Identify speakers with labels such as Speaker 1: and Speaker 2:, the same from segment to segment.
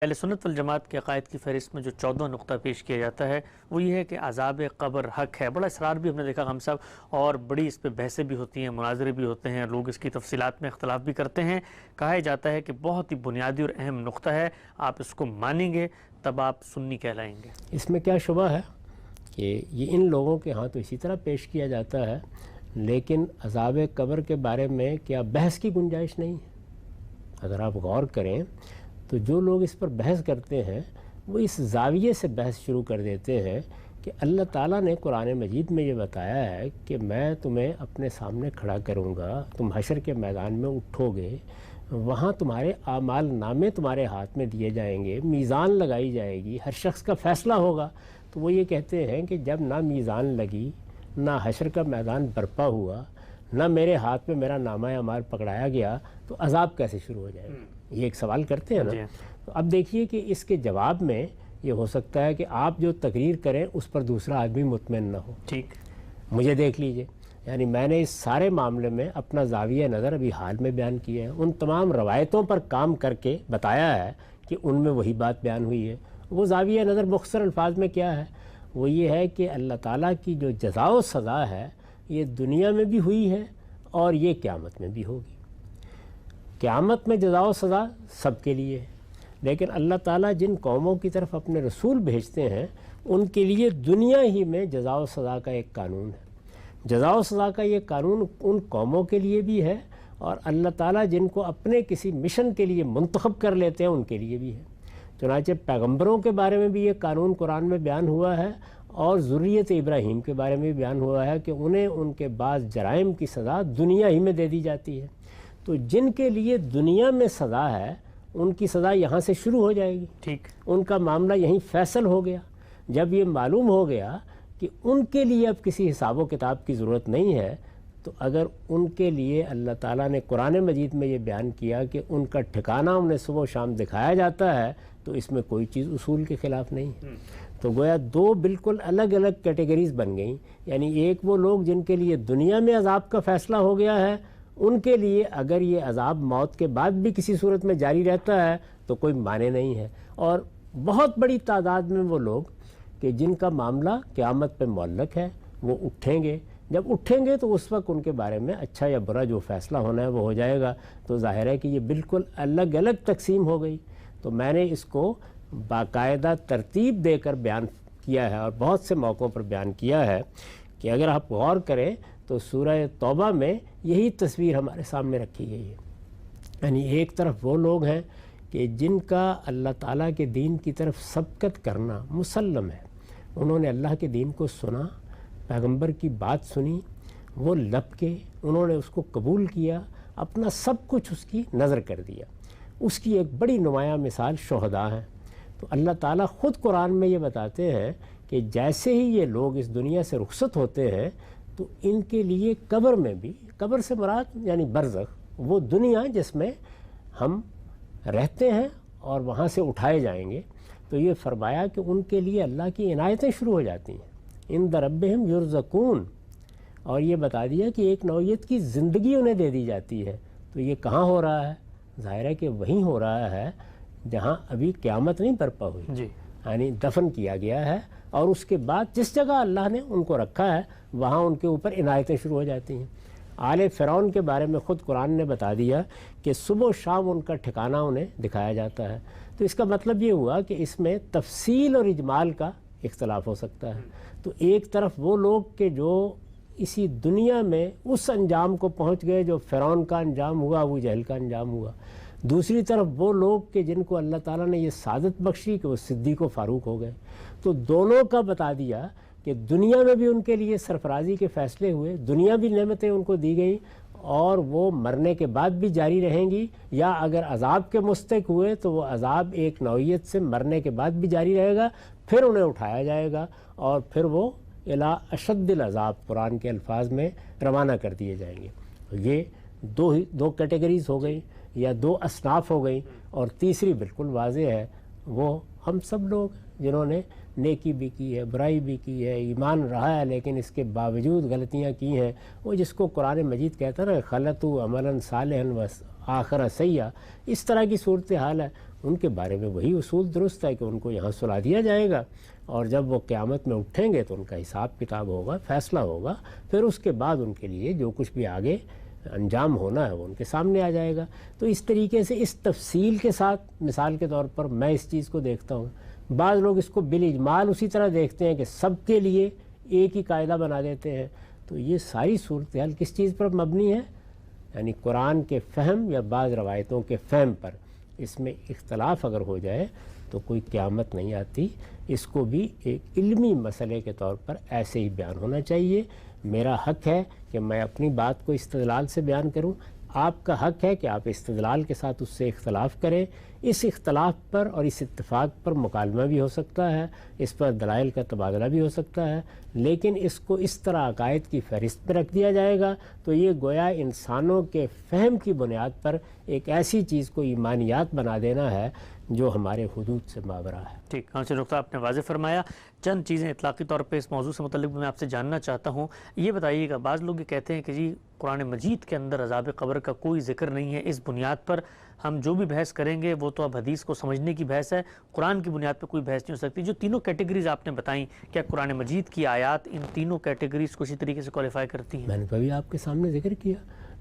Speaker 1: اہل سنت والجماعت کے عقائد کی فہرست میں جو 14 نقطہ پیش کیا جاتا ہے وہ یہ ہے کہ عذاب قبر حق ہے۔ بڑا اصرار بھی ہم نے دیکھا ہم صاحب، اور بڑی اس پہ بحثیں بھی ہوتی ہیں، مناظرے بھی ہوتے ہیں، لوگ اس کی تفصیلات میں اختلاف بھی کرتے ہیں۔ کہا جاتا ہے کہ بہت ہی بنیادی اور اہم نقطہ ہے، آپ اس کو مانیں گے تب آپ سنی کہلائیں گے۔
Speaker 2: اس میں کیا شبہ ہے کہ یہ ان لوگوں کے ہاں تو اسی طرح پیش کیا جاتا ہے، لیکن عذاب قبر کے بارے میں کیا بحث کی گنجائش نہیں ہے؟ اگر آپ غور کریں تو جو لوگ اس پر بحث کرتے ہیں وہ اس زاویے سے بحث شروع کر دیتے ہیں کہ اللہ تعالیٰ نے قرآن مجید میں یہ بتایا ہے کہ میں تمہیں اپنے سامنے کھڑا کروں گا، تم حشر کے میدان میں اٹھو گے، وہاں تمہارے اعمال نامے تمہارے ہاتھ میں دیے جائیں گے، میزان لگائی جائے گی، ہر شخص کا فیصلہ ہوگا۔ تو وہ یہ کہتے ہیں کہ جب نہ میزان لگی، نہ حشر کا میدان برپا ہوا، نہ میرے ہاتھ میں میرا نامہ اعمال پکڑایا گیا، تو عذاب کیسے شروع ہو جائے گا؟ یہ ایک سوال کرتے ہیں نا۔ تو اب دیکھیے کہ اس کے جواب میں یہ ہو سکتا ہے کہ آپ جو تقریر کریں اس پر دوسرا آدمی مطمئن نہ ہو۔
Speaker 1: ٹھیک،
Speaker 2: مجھے دیکھ لیجئے، یعنی میں نے اس سارے معاملے میں اپنا زاویہ نظر ابھی حال میں بیان کیا ہے، ان تمام روایتوں پر کام کر کے بتایا ہے کہ ان میں وہی بات بیان ہوئی ہے۔ وہ زاویہ نظر مختصر الفاظ میں کیا ہے؟ وہ یہ ہے کہ اللہ تعالیٰ کی جو جزا و سزا ہے یہ دنیا میں بھی ہوئی ہے اور یہ قیامت میں بھی ہوگی۔ قیامت میں جزا و سزا سب کے لیے ہے، لیکن اللہ تعالیٰ جن قوموں کی طرف اپنے رسول بھیجتے ہیں ان کے لیے دنیا ہی میں جزا و سزا کا ایک قانون ہے۔ جزا و سزا کا یہ قانون ان قوموں کے لیے بھی ہے، اور اللہ تعالیٰ جن کو اپنے کسی مشن کے لیے منتخب کر لیتے ہیں ان کے لیے بھی ہے۔ چنانچہ پیغمبروں کے بارے میں بھی یہ قانون قرآن میں بیان ہوا ہے، اور ذریت ابراہیم کے بارے میں بھی بیان ہوا ہے کہ انہیں ان کے بعض جرائم کی سزا دنیا ہی میں دے دی جاتی ہے۔ تو جن کے لیے دنیا میں سزا ہے ان کی سزا یہاں سے شروع ہو جائے گی،
Speaker 1: ٹھیک،
Speaker 2: ان کا معاملہ یہیں فیصل ہو گیا۔ جب یہ معلوم ہو گیا کہ ان کے لیے اب کسی حساب و کتاب کی ضرورت نہیں ہے، تو اگر ان کے لیے اللہ تعالیٰ نے قرآن مجید میں یہ بیان کیا کہ ان کا ٹھکانہ انہیں صبح و شام دکھایا جاتا ہے، تو اس میں کوئی چیز اصول کے خلاف نہیں ہے۔ تو گویا دو بالکل الگ الگ کیٹیگریز بن گئیں، یعنی ایک وہ لوگ جن کے لیے دنیا میں عذاب کا فیصلہ ہو گیا ہے، ان کے لیے اگر یہ عذاب موت کے بعد بھی کسی صورت میں جاری رہتا ہے تو کوئی معنی نہیں ہے، اور بہت بڑی تعداد میں وہ لوگ کہ جن کا معاملہ قیامت پہ معلق ہے، وہ اٹھیں گے۔ جب اٹھیں گے تو اس وقت ان کے بارے میں اچھا یا برا جو فیصلہ ہونا ہے وہ ہو جائے گا۔ تو ظاہر ہے کہ یہ بالکل الگ الگ تقسیم ہو گئی۔ تو میں نے اس کو باقاعدہ ترتیب دے کر بیان کیا ہے، اور بہت سے موقعوں پر بیان کیا ہے کہ اگر آپ غور کریں تو سورہ توبہ میں یہی تصویر ہمارے سامنے رکھی گئی ہے۔ یعنی ایک طرف وہ لوگ ہیں کہ جن کا اللہ تعالیٰ کے دین کی طرف سبقت کرنا مسلم ہے، انہوں نے اللہ کے دین کو سنا، پیغمبر کی بات سنی، وہ لپ کے انہوں نے اس کو قبول کیا، اپنا سب کچھ اس کی نظر کر دیا۔ اس کی ایک بڑی نمایاں مثال شہداء ہیں۔ تو اللہ تعالیٰ خود قرآن میں یہ بتاتے ہیں کہ جیسے ہی یہ لوگ اس دنیا سے رخصت ہوتے ہیں تو ان کے لیے قبر میں بھی، قبر سے مراد یعنی برزخ، وہ دنیا جس میں ہم رہتے ہیں اور وہاں سے اٹھائے جائیں گے، تو یہ فرمایا کہ ان کے لیے اللہ کی عنایتیں شروع ہو جاتی ہیں، عند ربہم یرزقون، اور یہ بتا دیا کہ ایک نوعیت کی زندگی انہیں دے دی جاتی ہے۔ تو یہ کہاں ہو رہا ہے؟ ظاہر ہے کہ وہیں ہو رہا ہے جہاں ابھی قیامت نہیں برپا ہوئی،
Speaker 1: جی،
Speaker 2: یعنی دفن کیا گیا ہے، اور اس کے بعد جس جگہ اللہ نے ان کو رکھا ہے وہاں ان کے اوپر عنایتیں شروع ہو جاتی ہیں۔ آل فرعون کے بارے میں خود قرآن نے بتا دیا کہ صبح و شام ان کا ٹھکانہ انہیں دکھایا جاتا ہے۔ تو اس کا مطلب یہ ہوا کہ اس میں تفصیل اور اجمال کا اختلاف ہو سکتا ہے۔ تو ایک طرف وہ لوگ کہ جو اسی دنیا میں اس انجام کو پہنچ گئے جو فرعون کا انجام ہوا، ابو جہل کا انجام ہوا، دوسری طرف وہ لوگ کہ جن کو اللہ تعالیٰ نے یہ سعادت بخشی کہ وہ صدیق و فاروق ہو گئے۔ تو دونوں کا بتا دیا کہ دنیا میں بھی ان کے لیے سرفرازی کے فیصلے ہوئے، دنیا بھی نعمتیں ان کو دی گئیں، اور وہ مرنے کے بعد بھی جاری رہیں گی، یا اگر عذاب کے مستحق ہوئے تو وہ عذاب ایک نوعیت سے مرنے کے بعد بھی جاری رہے گا، پھر انہیں اٹھایا جائے گا، اور پھر وہ الی اشد العذاب قرآن کے الفاظ میں روانہ کر دیے جائیں گے۔ یہ دو کیٹیگریز ہو گئی یا دو اصناف ہو گئی، اور تیسری بالکل واضح ہے، وہ ہم سب لوگ جنہوں نے نیکی بھی کی ہے، برائی بھی کی ہے، ایمان رہا ہے لیکن اس کے باوجود غلطیاں کی ہیں، وہ جس کو قرآن مجید کہتا ہے نا خلطوا عملا صالحا و آخر سیئا، اس طرح کی صورتحال ہے۔ ان کے بارے میں وہی اصول درست ہے کہ ان کو یہاں سلا دیا جائے گا، اور جب وہ قیامت میں اٹھیں گے تو ان کا حساب کتاب ہوگا، فیصلہ ہوگا، پھر اس کے بعد ان کے لیے جو کچھ بھی آگے انجام ہونا ہے وہ ان کے سامنے آ جائے گا۔ تو اس طریقے سے اس تفصیل کے ساتھ مثال کے طور پر میں اس چیز کو دیکھتا ہوں۔ بعض لوگ اس کو بالاجمال اسی طرح دیکھتے ہیں کہ سب کے لیے ایک ہی قاعدہ بنا دیتے ہیں۔ تو یہ ساری صورتحال کس چیز پر مبنی ہے؟ یعنی قرآن کے فہم یا بعض روایتوں کے فہم پر۔ اس میں اختلاف اگر ہو جائے تو کوئی قیامت نہیں آتی، اس کو بھی ایک علمی مسئلے کے طور پر ایسے ہی بیان ہونا چاہیے۔ میرا حق ہے کہ میں اپنی بات کو استدلال سے بیان کروں، آپ کا حق ہے کہ آپ استدلال کے ساتھ اس سے اختلاف کریں۔ اس اختلاف پر اور اس اتفاق پر مکالمہ بھی ہو سکتا ہے، اس پر دلائل کا تبادلہ بھی ہو سکتا ہے، لیکن اس کو اس طرح عقائد کی فہرست پہ رکھ دیا جائے گا تو یہ گویا انسانوں کے فہم کی بنیاد پر ایک ایسی چیز کو ایمانیات بنا دینا ہے جو ہمارے حدود سے ماورا ہے۔
Speaker 1: ٹھیک، کونسل نقطہ آپ نے واضح فرمایا۔ چند چیزیں اطلاقی طور پہ اس موضوع سے متعلق میں آپ سے جاننا چاہتا ہوں۔ یہ بتائیے گا، بعض لوگ یہ کہتے ہیں کہ جی قرآن مجید کے اندر عذاب قبر کا کوئی ذکر نہیں ہے، اس بنیاد پر ہم جو بھی بحث کریں گے وہ تو اب حدیث کو سمجھنے کی بحث ہے، قرآن کی بنیاد پہ کوئی بحث نہیں ہو سکتی۔ جو تینوں کیٹیگریز آپ نے بتائیں، کیا قرآن مجید کی آیات ان تینوں کیٹیگریز کو اسی طریقے سے کوالیفائی کرتی ہیں؟
Speaker 2: میں نے کبھی آپ کے سامنے ذکر کیا،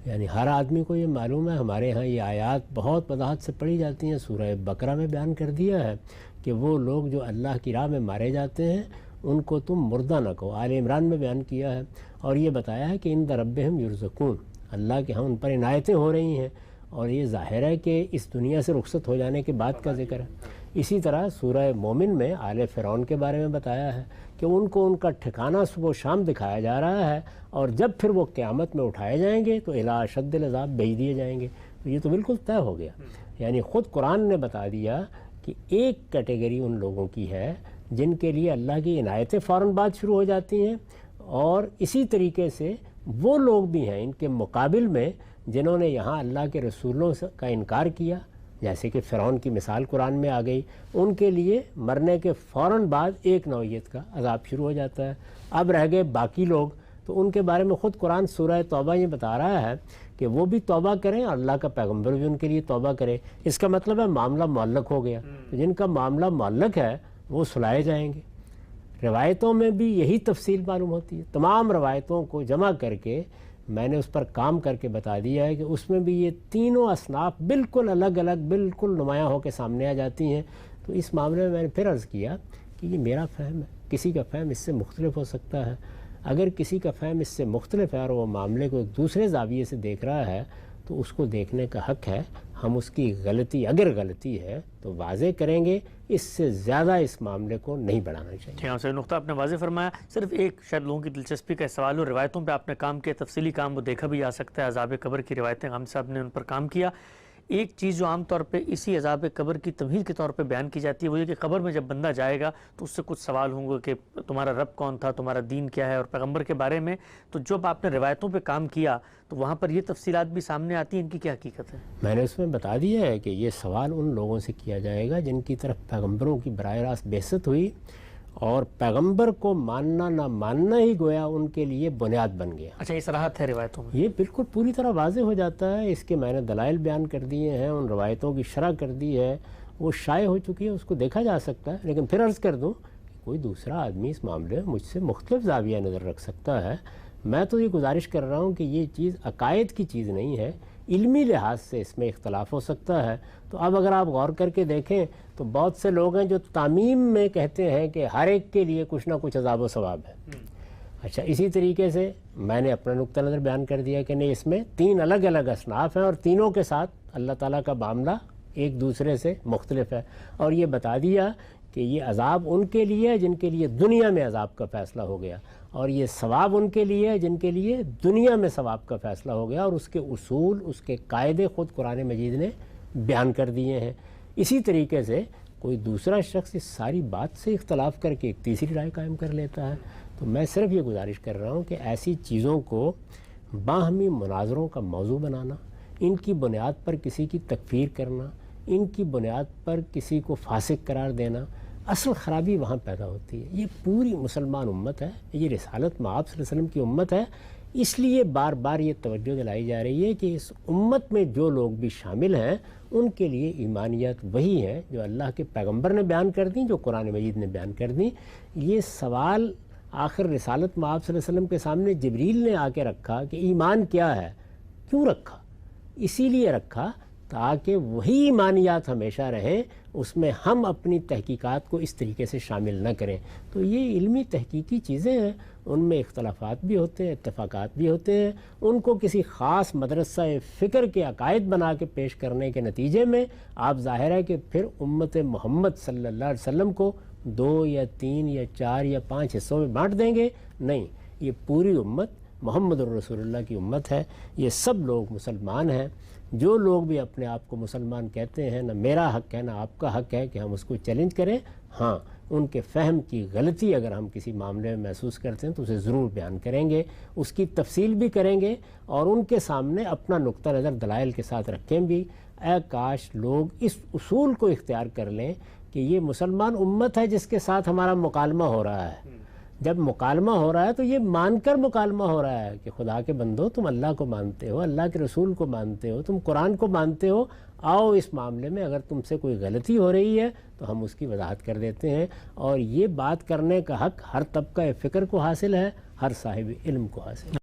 Speaker 2: یعنی ہر آدمی کو یہ معلوم ہے، ہمارے ہاں یہ آیات بہت وضاحت سے پڑھی جاتی ہیں۔ سورہ بقرہ میں بیان کر دیا ہے کہ وہ لوگ جو اللہ کی راہ میں مارے جاتے ہیں ان کو تم مردہ نہ کہو۔ آل عمران میں بیان کیا ہے، اور یہ بتایا ہے کہ عند ربہم یرزقون، اللہ کے ہاں ان پر عنایتیں ہو رہی ہیں، اور یہ ظاہر ہے کہ اس دنیا سے رخصت ہو جانے کے بعد کا ذکر ہے۔ اسی طرح سورہ مومن میں آل فرعون کے بارے میں بتایا ہے کہ ان کو ان کا ٹھکانہ صبح و شام دکھایا جا رہا ہے، اور جب پھر وہ قیامت میں اٹھائے جائیں گے تو الی اشد العذاب بھیج دیے جائیں گے۔ تو یہ تو بالکل طے ہو گیا، یعنی خود قرآن نے بتا دیا کہ ایک کیٹیگری ان لوگوں کی ہے جن کے لیے اللہ کی عنایتیں فوراً بعد شروع ہو جاتی ہیں، اور اسی طریقے سے وہ لوگ بھی ہیں ان کے مقابل میں جنہوں نے یہاں اللہ کے رسولوں کا انکار کیا، جیسے کہ فرعون کی مثال قرآن میں آ گئی، ان کے لیے مرنے کے فوراً بعد ایک نوعیت کا عذاب شروع ہو جاتا ہے۔ اب رہ گئے باقی لوگ، تو ان کے بارے میں خود قرآن سورہ توبہ یہ بتا رہا ہے کہ وہ بھی توبہ کریں اور اللہ کا پیغمبر بھی ان کے لیے توبہ کرے۔ اس کا مطلب ہے معاملہ معلق ہو گیا، تو جن کا معاملہ معلق ہے وہ سلائے جائیں گے۔ روایتوں میں بھی یہی تفصیل معلوم ہوتی ہے، تمام روایتوں کو جمع کر کے میں نے اس پر کام کر کے بتا دیا ہے کہ اس میں بھی یہ تینوں اصناف بالکل الگ الگ، بالکل نمایاں ہو کے سامنے آ جاتی ہیں۔ تو اس معاملے میں نے پھر عرض کیا کہ یہ میرا فہم ہے، کسی کا فہم اس سے مختلف ہو سکتا ہے۔ اگر کسی کا فہم اس سے مختلف ہے اور وہ معاملے کو ایک دوسرے زاویے سے دیکھ رہا ہے تو اس کو دیکھنے کا حق ہے۔ ہم اس کی غلطی اگر غلطی ہے تو واضح کریں گے، اس سے زیادہ اس معاملے کو نہیں بڑھانا چاہیے۔
Speaker 1: ہاں، صحیح نقطہ آپ نے واضح فرمایا۔ صرف ایک شاید لوگوں کی دلچسپی کا سوال ہو، روایتوں پہ آپ نے کام کیا، تفصیلی کام وہ دیکھا بھی جا سکتا ہے، عذاب قبر کی روایتیں ہم صاحب نے ان پر کام کیا۔ ایک چیز جو عام طور پہ اسی عذاب قبر کی تمہید کے طور پہ بیان کی جاتی ہے وہ یہ کہ قبر میں جب بندہ جائے گا تو اس سے کچھ سوال ہوں گے کہ تمہارا رب کون تھا، تمہارا دین کیا ہے، اور پیغمبر کے بارے میں۔ تو جب آپ نے روایتوں پہ کام کیا تو وہاں پر یہ تفصیلات بھی سامنے آتی ہیں، ان کی کیا حقیقت ہے؟
Speaker 2: میں نے اس میں بتا دیا ہے کہ یہ سوال ان لوگوں سے کیا جائے گا جن کی طرف پیغمبروں کی براہ راست بعثت ہوئی، اور پیغمبر کو ماننا نہ ماننا ہی گویا ان کے لیے بنیاد بن گیا۔
Speaker 1: اچھا، یہ صراحت ہے روایتوں میں؟
Speaker 2: یہ بالکل پوری طرح واضح ہو جاتا ہے، اس کے میں نے دلائل بیان کر دیے ہیں، ان روایتوں کی شرح کر دی ہے، وہ شائع ہو چکی ہے، اس کو دیکھا جا سکتا ہے۔ لیکن پھر عرض کر دوں کہ کوئی دوسرا آدمی اس معاملے میں مجھ سے مختلف زاویہ نظر رکھ سکتا ہے۔ میں تو یہ گزارش کر رہا ہوں کہ یہ چیز عقائد کی چیز نہیں ہے، علمی لحاظ سے اس میں اختلاف ہو سکتا ہے۔ تو اب اگر آپ غور کر کے دیکھیں تو بہت سے لوگ ہیں جو تعمیم میں کہتے ہیں کہ ہر ایک کے لیے کچھ نہ کچھ عذاب و ثواب ہے۔ اچھا، اسی طریقے سے میں نے اپنا نقطہ نظر بیان کر دیا کہ نہیں، اس میں تین الگ الگ اصناف ہیں اور تینوں کے ساتھ اللہ تعالیٰ کا معاملہ ایک دوسرے سے مختلف ہے، اور یہ بتا دیا کہ یہ عذاب ان کے لیے ہے جن کے لیے دنیا میں عذاب کا فیصلہ ہو گیا، اور یہ ثواب ان کے لیے ہے جن کے لیے دنیا میں ثواب کا فیصلہ ہو گیا، اور اس کے اصول، اس کے قاعدے خود قرآن مجید نے بیان کر دیے ہیں۔ اسی طریقے سے کوئی دوسرا شخص اس ساری بات سے اختلاف کر کے ایک تیسری رائے قائم کر لیتا ہے۔ تو میں صرف یہ گزارش کر رہا ہوں کہ ایسی چیزوں کو باہمی مناظروں کا موضوع بنانا، ان کی بنیاد پر کسی کی تکفیر کرنا، ان کی بنیاد پر کسی کو فاسق قرار دینا، اصل خرابی وہاں پیدا ہوتی ہے۔ یہ پوری مسلمان امت ہے، یہ رسالت مآب صلی اللہ علیہ وسلم کی امت ہے، اس لیے بار بار یہ توجہ دلائی جا رہی ہے کہ اس امت میں جو لوگ بھی شامل ہیں ان کے لیے ایمانیات وہی ہیں جو اللہ کے پیغمبر نے بیان کر دیں، جو قرآن مجید نے بیان کر دیں۔ یہ سوال آخر رسالت میں آپ صلی اللہ علیہ وسلم کے سامنے جبریل نے آ کے رکھا کہ ایمان کیا ہے۔ کیوں رکھا؟ اسی لیے رکھا تاکہ وہی ایمانیات ہمیشہ رہیں، اس میں ہم اپنی تحقیقات کو اس طریقے سے شامل نہ کریں۔ تو یہ علمی تحقیقی چیزیں ہیں، ان میں اختلافات بھی ہوتے ہیں، اتفاقات بھی ہوتے ہیں، ان کو کسی خاص مدرسہ فکر کے عقائد بنا کے پیش کرنے کے نتیجے میں آپ ظاہر ہے کہ پھر امت محمد صلی اللہ علیہ وسلم کو 2 یا 3 یا 4 یا 5 حصوں میں بانٹ دیں گے۔ نہیں، یہ پوری امت محمد الرسول اللہ کی امت ہے، یہ سب لوگ مسلمان ہیں۔ جو لوگ بھی اپنے آپ کو مسلمان کہتے ہیں، نہ میرا حق ہے نہ آپ کا حق ہے کہ ہم اس کو چیلنج کریں۔ ہاں، ان کے فہم کی غلطی اگر ہم کسی معاملے میں محسوس کرتے ہیں تو اسے ضرور بیان کریں گے، اس کی تفصیل بھی کریں گے اور ان کے سامنے اپنا نقطہ نظر دلائل کے ساتھ رکھیں بھی۔ اے کاش لوگ اس اصول کو اختیار کر لیں کہ یہ مسلمان امت ہے جس کے ساتھ ہمارا مکالمہ ہو رہا ہے۔ جب مکالمہ ہو رہا ہے تو یہ مان کر مکالمہ ہو رہا ہے کہ خدا کے بندو، تم اللہ کو مانتے ہو، اللہ کے رسول کو مانتے ہو، تم قرآن کو مانتے ہو، آؤ اس معاملے میں اگر تم سے کوئی غلطی ہو رہی ہے تو ہم اس کی وضاحت کر دیتے ہیں۔ اور یہ بات کرنے کا حق ہر طبقہ فکر کو حاصل ہے، ہر صاحب علم کو حاصل ہے۔